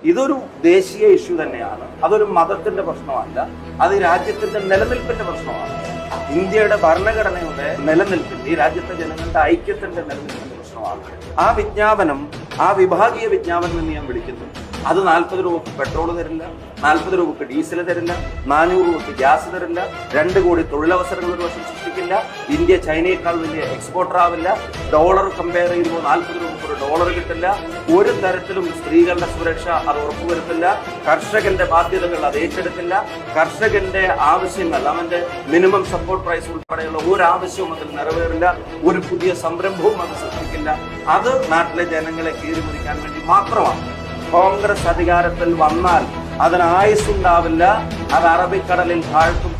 ഇതൊരു ദേശീയ ഇഷ്യൂ തന്നെയാണ്. അതൊരു മതത്തിന്റെ പ്രശ്നമല്ല, അത് രാജ്യത്തിന്റെ നിലനിൽപ്പിന്റെ പ്രശ്നമാണ്. ഇന്ത്യയുടെ ഭരണഘടനയുടെ നിലനിൽപ്പിന്റെ, ഈ രാജ്യത്തെ ജനങ്ങളുടെ ഐക്യത്തിന്റെ നിലനിൽപ്പിന്റെ പ്രശ്നമാണ്. ആ വിജ്ഞാപനം, ആ വിഭാഗീയ വിജ്ഞാപനം എന്ന് ഞാൻ വിളിക്കുന്നു. അത് 40 രൂപക്ക് പെട്രോൾ തരില്ല, 40 രൂപക്ക് ഡീസൽ തരില്ല, 400 രൂപക്ക് ഗ്യാസ് തരില്ല, 2 കോടി തൊഴിലവസരങ്ങൾ ഒരു വർഷം സൃഷ്ടിക്കില്ല, ഇന്ത്യ ചൈനയേക്കാൾ വലിയ എക്സ്പോർട്ടർ ആവില്ല, ഡോളർ കമ്പയർ ചെയ്യുമ്പോൾ 40 രൂപക്ക് ഒരു ഡോളർ കിട്ടില്ല, ഒരു തരത്തിലും സ്ത്രീകളുടെ സുരക്ഷ അത് ഉറപ്പുവരുത്തില്ല, കർഷകന്റെ ബാധ്യതകൾ അത് ഏറ്റെടുക്കില്ല, കർഷകന്റെ ആവശ്യങ്ങൾ, അവന്റെ മിനിമം സപ്പോർട്ട് പ്രൈസ് ഉൾപ്പെടെയുള്ള ഒരു ആവശ്യവും അതിൽ നിറവേറില്ല, ഒരു പുതിയ സംരംഭവും അത് സൃഷ്ടിക്കില്ല. അത് നാട്ടിലെ ജനങ്ങളെ കീറിമുറിക്കാൻ വേണ്ടി മാത്രമാണ്. കോൺഗ്രസ് അധികാരത്തിൽ വന്നാൽ അതിന് ആയുസ്സുണ്ടാവില്ല, അത് അറബിക്കടലിൽ താഴ്ത്തും